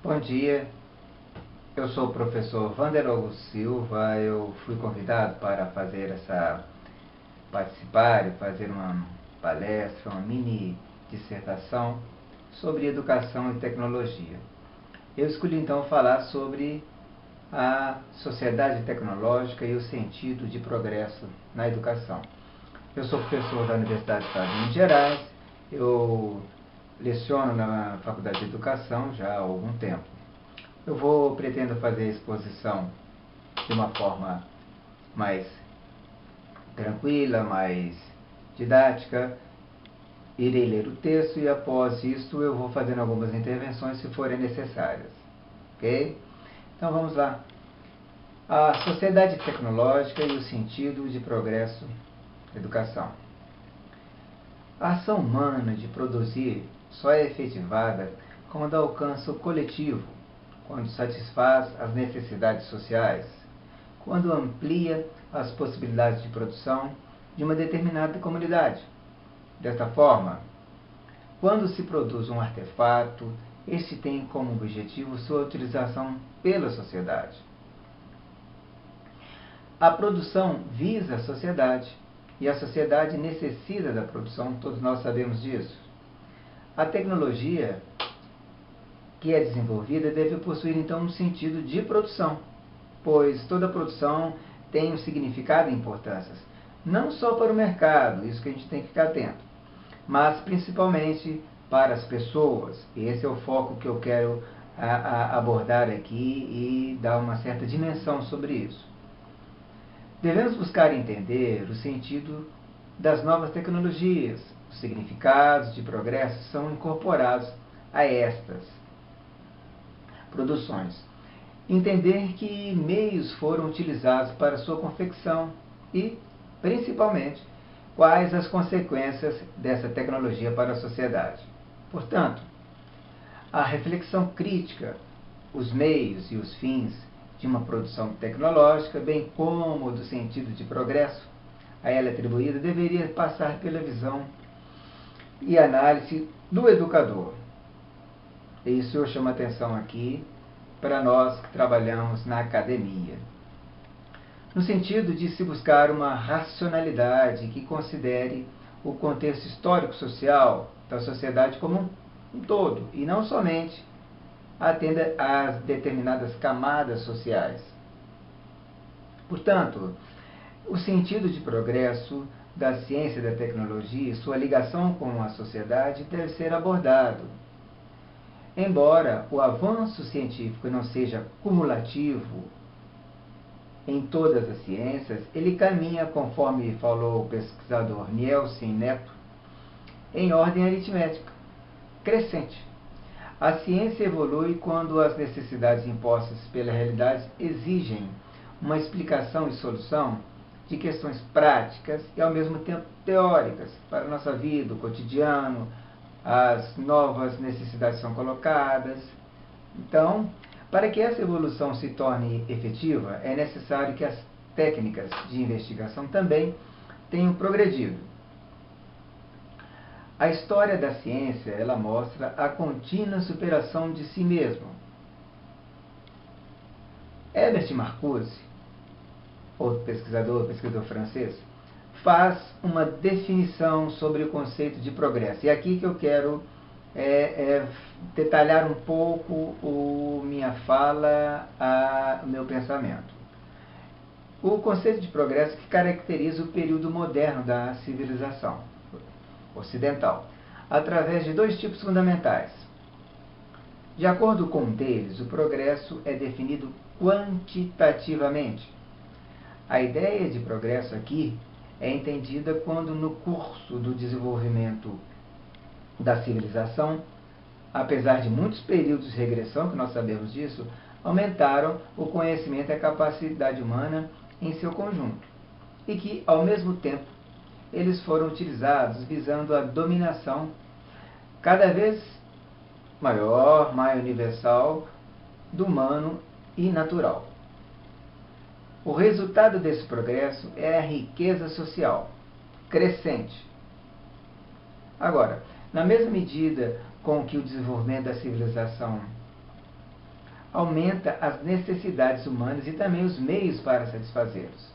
Bom dia, eu sou o professor Wander Augusto Silva. Eu fui convidado para participar e fazer uma palestra, uma mini dissertação sobre educação e tecnologia. Eu escolhi então falar sobre a sociedade tecnológica e o sentido de progresso na educação. Eu sou professor da Universidade do Estado de Minas Gerais, eu leciono na Faculdade de Educação já há algum tempo. Pretendo fazer a exposição de uma forma mais tranquila, mais didática. Irei ler o texto e após isso eu vou fazendo algumas intervenções se forem necessárias. Ok? Então vamos lá. A sociedade tecnológica e o sentido de progresso da educação. A ação humana de produzir só é efetivada quando alcança o coletivo, quando satisfaz as necessidades sociais, quando amplia as possibilidades de produção de uma determinada comunidade. Desta forma, quando se produz um artefato, este tem como objetivo sua utilização pela sociedade. A produção visa a sociedade e a sociedade necessita da produção, todos nós sabemos disso. A tecnologia que é desenvolvida deve possuir então um sentido de produção, pois toda produção tem um significado e importâncias, não só para o mercado, isso que a gente tem que ficar atento, mas principalmente para as pessoas. Esse é o foco que eu quero abordar aqui e dar uma certa dimensão sobre isso. Devemos buscar entender o sentido das novas tecnologias. Os significados de progresso são incorporados a estas produções. Entender que meios foram utilizados para sua confecção e, principalmente, quais as consequências dessa tecnologia para a sociedade. Portanto, a reflexão crítica, os meios e os fins de uma produção tecnológica, bem como do sentido de progresso a ela atribuída, deveria passar pela visão e análise do educador. Isso eu chamo a atenção aqui para nós que trabalhamos na academia. No sentido de se buscar uma racionalidade que considere o contexto histórico-social da sociedade como um todo, e não somente atenda às determinadas camadas sociais. Portanto, o sentido de progresso da ciência e da tecnologia e sua ligação com a sociedade deve ser abordado. Embora o avanço científico não seja cumulativo em todas as ciências, ele caminha, conforme falou o pesquisador Nielsen Neto, em ordem aritmética, crescente. A ciência evolui quando as necessidades impostas pela realidade exigem uma explicação e solução de questões práticas e ao mesmo tempo teóricas para a nossa vida, o cotidiano. As novas necessidades são colocadas. Então, para que essa evolução se torne efetiva, é necessário que as técnicas de investigação também tenham progredido. A história da ciência, ela mostra a contínua superação de si mesmo. Herbert Marcuse, outro pesquisador francês, faz uma definição sobre o conceito de progresso. E é aqui que eu quero detalhar um pouco minha fala, o meu pensamento. O conceito de progresso que caracteriza o período moderno da civilização ocidental, através de dois tipos fundamentais. De acordo com um deles, o progresso é definido quantitativamente. A ideia de progresso aqui é entendida quando, no curso do desenvolvimento da civilização, apesar de muitos períodos de regressão, que nós sabemos disso, aumentaram o conhecimento e a capacidade humana em seu conjunto, e que, ao mesmo tempo, eles foram utilizados visando a dominação cada vez maior, mais universal, do humano e natural. O resultado desse progresso é a riqueza social crescente. Agora, na mesma medida com que o desenvolvimento da civilização aumenta as necessidades humanas e também os meios para satisfazê-los.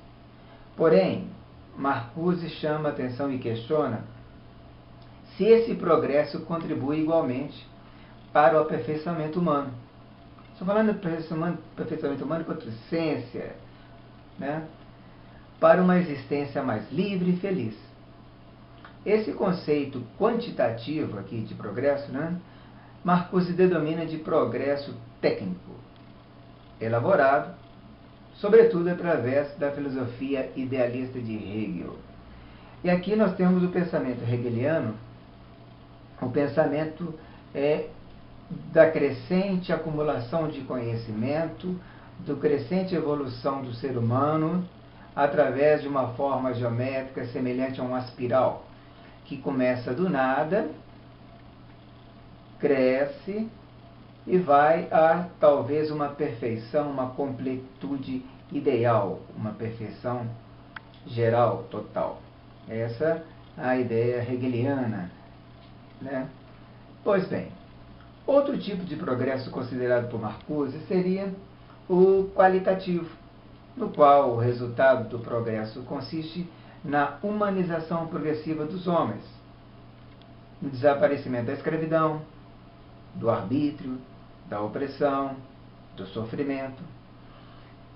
Porém, Marcuse chama a atenção e questiona se esse progresso contribui igualmente para o aperfeiçoamento humano. Estou falando de aperfeiçoamento humano quanto essência, né? Para uma existência mais livre e feliz. Esse conceito quantitativo aqui de progresso, né, Marcuse denomina de progresso técnico, elaborado, sobretudo através da filosofia idealista de Hegel. E aqui nós temos o pensamento hegeliano, o pensamento da crescente acumulação de conhecimento, do crescente evolução do ser humano, através de uma forma geométrica semelhante a uma espiral, que começa do nada, cresce e vai a talvez uma perfeição, uma completude ideal, uma perfeição geral, total. Essa é a ideia hegeliana, né? Pois bem, outro tipo de progresso considerado por Marcuse seria o qualitativo, no qual o resultado do progresso consiste na humanização progressiva dos homens, no desaparecimento da escravidão, do arbítrio, da opressão, do sofrimento,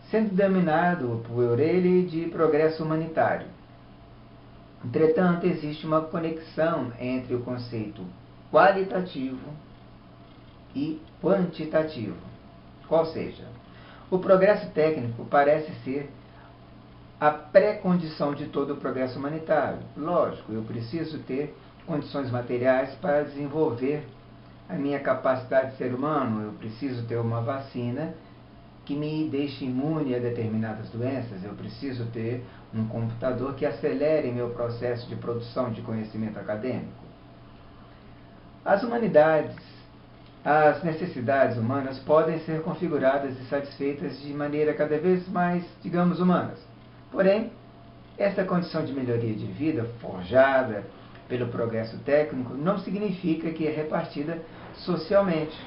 sendo denominado por ele de progresso humanitário. Entretanto, existe uma conexão entre o conceito qualitativo e quantitativo. Qual seja, o progresso técnico parece ser a pré-condição de todo o progresso humanitário. Lógico, eu preciso ter condições materiais para desenvolver a minha capacidade de ser humano. Eu preciso ter uma vacina que me deixe imune a determinadas doenças. Eu preciso ter um computador que acelere meu processo de produção de conhecimento acadêmico. As humanidades, as necessidades humanas podem ser configuradas e satisfeitas de maneira cada vez mais, digamos, humanas. Porém, essa condição de melhoria de vida, forjada pelo progresso técnico, não significa que é repartida socialmente.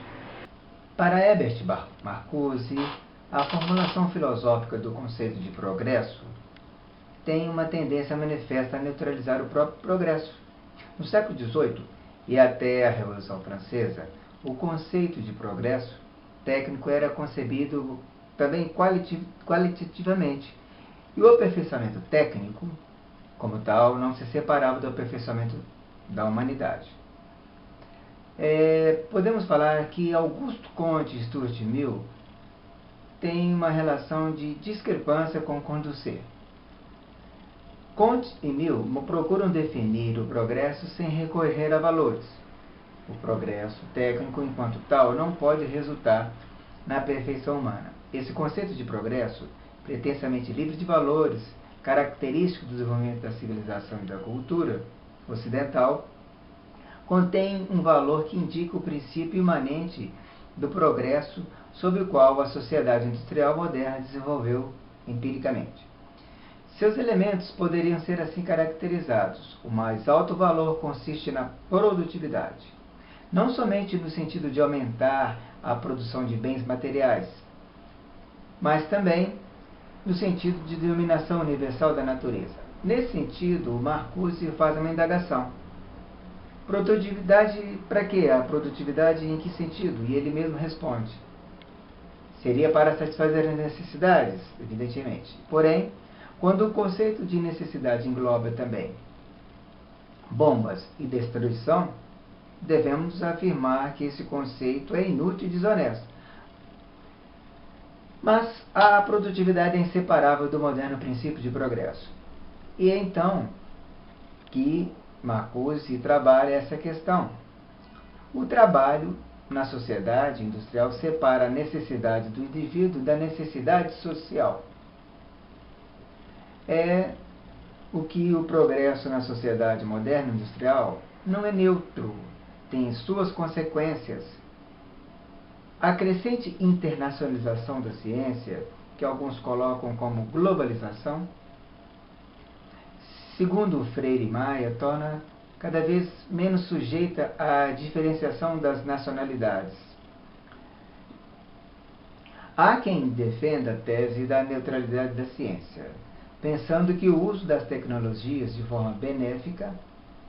Para Herbert Marcuse, a formulação filosófica do conceito de progresso tem uma tendência manifesta a neutralizar o próprio progresso. No século XVIII e até a Revolução Francesa, o conceito de progresso técnico era concebido também qualitativamente, e o aperfeiçoamento técnico, como tal, não se separava do aperfeiçoamento da humanidade. Podemos falar que Auguste Comte e Stuart Mill têm uma relação de discrepância com Condorcet. Comte e Mill procuram definir o progresso sem recorrer a valores. O progresso técnico, enquanto tal, não pode resultar na perfeição humana. Esse conceito de progresso, pretensamente livre de valores, característico do desenvolvimento da civilização e da cultura ocidental, contém um valor que indica o princípio imanente do progresso sobre o qual a sociedade industrial moderna desenvolveu empiricamente. Seus elementos poderiam ser assim caracterizados. O mais alto valor consiste na produtividade, não somente no sentido de aumentar a produção de bens materiais, mas também no sentido de dominação universal da natureza. Nesse sentido, Marcuse faz uma indagação. Produtividade para quê? A produtividade em que sentido? E ele mesmo responde. Seria para satisfazer as necessidades, evidentemente. Porém, quando o conceito de necessidade engloba também bombas e destruição, devemos afirmar que esse conceito é inútil e desonesto. Mas a produtividade é inseparável do moderno princípio de progresso. E é então que Marcuse trabalha essa questão. O trabalho na sociedade industrial separa a necessidade do indivíduo da necessidade social. É o que o progresso na sociedade moderna industrial não é neutro, tem suas consequências. A crescente internacionalização da ciência, que alguns colocam como globalização, segundo Freire e Maia, torna cada vez menos sujeita à diferenciação das nacionalidades. Há quem defenda a tese da neutralidade da ciência, pensando que o uso das tecnologias de forma benéfica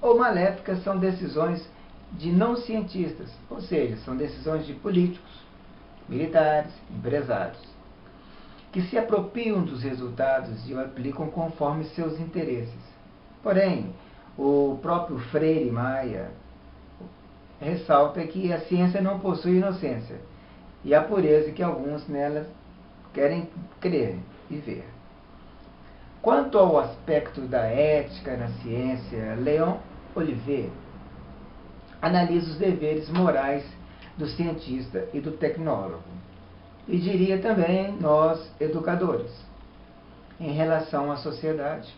ou maléfica são decisões de não cientistas, ou seja, são decisões de políticos, militares, empresários, que se apropriam dos resultados e o aplicam conforme seus interesses. Porém, o próprio Freire Maia ressalta que a ciência não possui inocência e a pureza que alguns nelas querem crer e ver. Quanto ao aspecto da ética na ciência, Leon Olivier analisa os deveres morais do cientista e do tecnólogo, e diria também nós, educadores, em relação à sociedade.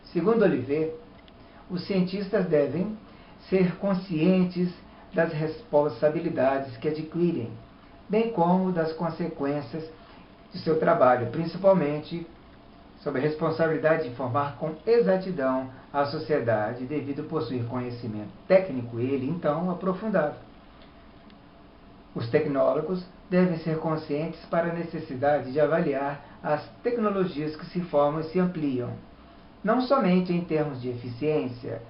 Segundo Olivier, os cientistas devem ser conscientes das responsabilidades que adquirem, bem como das consequências de seu trabalho, principalmente sobre a responsabilidade de informar com exatidão a sociedade, devido a possuir conhecimento técnico, ele então aprofundado. Os tecnólogos devem ser conscientes para a necessidade de avaliar as tecnologias que se formam e se ampliam, não somente em termos de eficiência,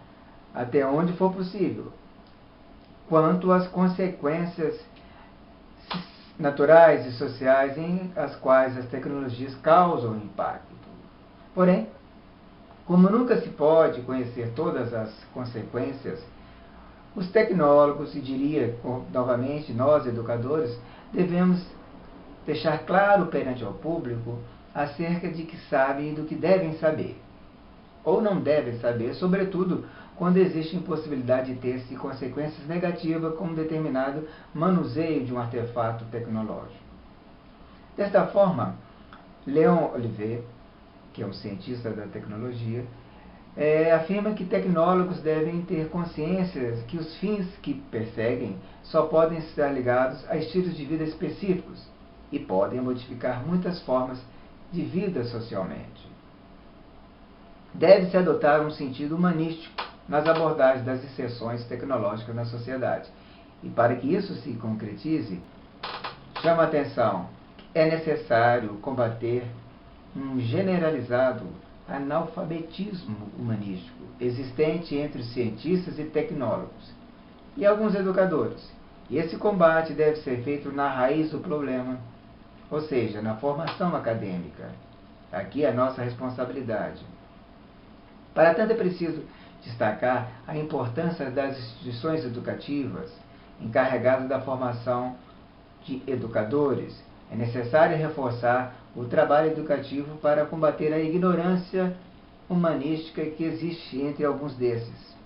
até onde for possível, quanto às consequências naturais e sociais em as quais as tecnologias causam impacto. Porém, como nunca se pode conhecer todas as consequências, os tecnólogos, e diria novamente nós, educadores, devemos deixar claro perante ao público acerca de que sabem e do que devem saber, ou não devem saber, sobretudo quando existe impossibilidade de ter-se consequências negativas com um determinado manuseio de um artefato tecnológico. Desta forma, Leon Olivier, que é um cientista da tecnologia, afirma que tecnólogos devem ter consciência que os fins que perseguem só podem estar ligados a estilos de vida específicos e podem modificar muitas formas de vida socialmente. Deve-se adotar um sentido humanístico nas abordagens das inserções tecnológicas na sociedade. E para que isso se concretize, chama a atenção que é necessário combater um generalizado analfabetismo humanístico existente entre os cientistas e tecnólogos e alguns educadores. E esse combate deve ser feito na raiz do problema, ou seja, na formação acadêmica. Aqui é a nossa responsabilidade. Para tanto, é preciso destacar a importância das instituições educativas encarregadas da formação de educadores. É necessário reforçar o trabalho educativo para combater a ignorância humanística que existe entre alguns desses.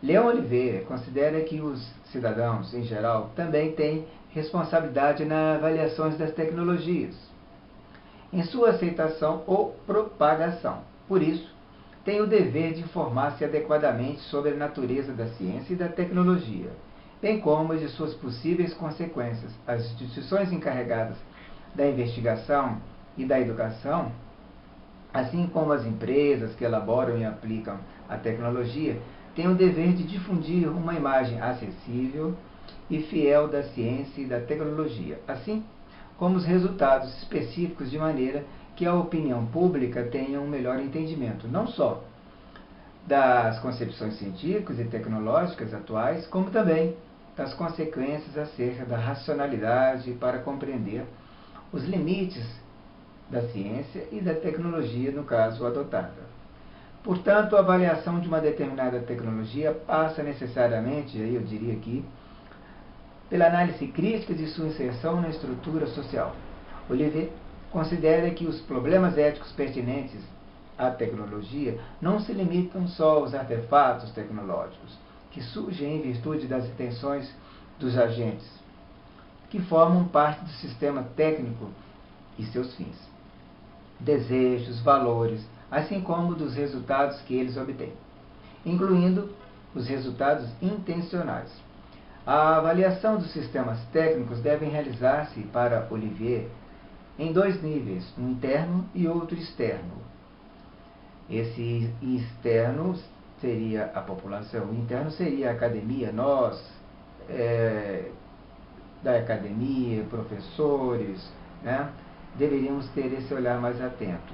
Leon Olivier considera que os cidadãos, em geral, também têm responsabilidade nas avaliações das tecnologias, em sua aceitação ou propagação. Por isso, têm o dever de informar-se adequadamente sobre a natureza da ciência e da tecnologia, bem como as de suas possíveis consequências. As instituições encarregadas da investigação e da educação, assim como as empresas que elaboram e aplicam a tecnologia, têm o dever de difundir uma imagem acessível e fiel da ciência e da tecnologia, assim como os resultados específicos, de maneira que a opinião pública tenha um melhor entendimento, não só das concepções científicas e tecnológicas atuais, como também das consequências acerca da racionalidade para compreender os limites da ciência e da tecnologia, no caso adotada. Portanto, a avaliação de uma determinada tecnologia passa necessariamente, aí eu diria aqui, pela análise crítica de sua inserção na estrutura social. Olivier considera que os problemas éticos pertinentes à tecnologia não se limitam só aos artefatos tecnológicos, que surgem em virtude das intenções dos agentes, que formam parte do sistema técnico e seus fins, desejos, valores, assim como dos resultados que eles obtêm, incluindo os resultados intencionais. A avaliação dos sistemas técnicos deve realizar-se, para Olivier, em dois níveis, um interno e outro externo. Esse externo seria a população, o interno seria a academia, nós, da academia, professores, né? Deveríamos ter esse olhar mais atento.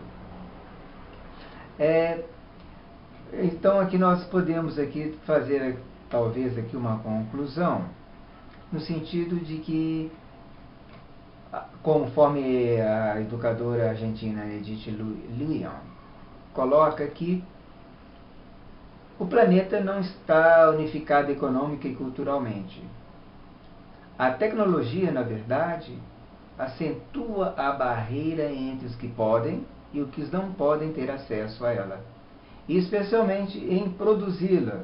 Então aqui nós podemos aqui fazer talvez aqui uma conclusão, no sentido de que, conforme a educadora argentina Edith Leon coloca aqui, o planeta não está unificado econômica e culturalmente. A tecnologia, na verdade, acentua a barreira entre os que podem e os que não podem ter acesso a ela, e especialmente em produzi-la.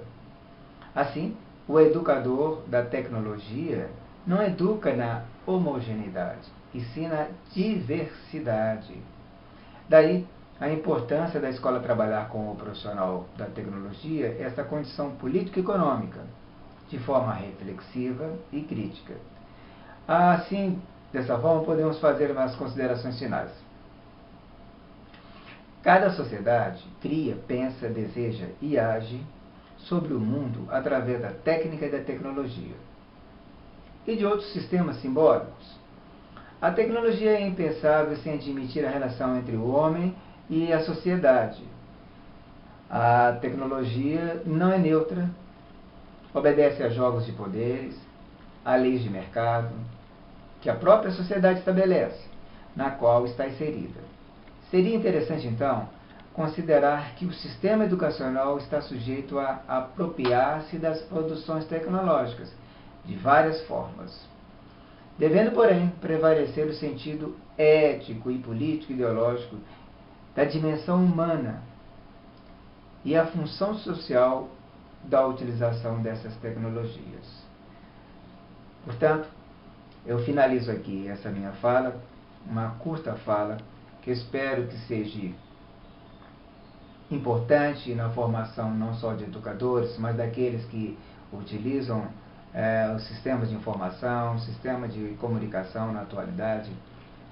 Assim, o educador da tecnologia não educa na homogeneidade, e sim na diversidade. Daí a importância da escola trabalhar com o profissional da tecnologia, essa condição político-econômica, de forma reflexiva e crítica. Assim, dessa forma, podemos fazer umas considerações finais. Cada sociedade cria, pensa, deseja e age sobre o mundo através da técnica e da tecnologia e de outros sistemas simbólicos. A tecnologia é impensável sem admitir a relação entre o homem e a sociedade. A tecnologia não é neutra, obedece a jogos de poderes, a leis de mercado, que a própria sociedade estabelece, na qual está inserida. Seria interessante, então, considerar que o sistema educacional está sujeito a apropriar-se das produções tecnológicas, de várias formas, devendo, porém, prevalecer o sentido ético e político-ideológico da dimensão humana e a função social da utilização dessas tecnologias. Portanto, eu finalizo aqui essa minha fala, uma curta fala, que eu espero que seja importante na formação não só de educadores, mas daqueles que utilizam os sistemas de informação, o sistema de comunicação na atualidade,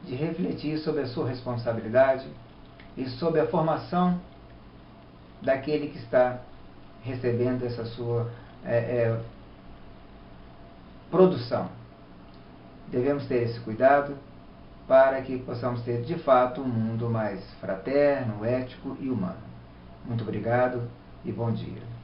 de refletir sobre a sua responsabilidade e sobre a formação daquele que está recebendo essa sua produção. Devemos ter esse cuidado para que possamos ter, de fato, um mundo mais fraterno, ético e humano. Muito obrigado e bom dia.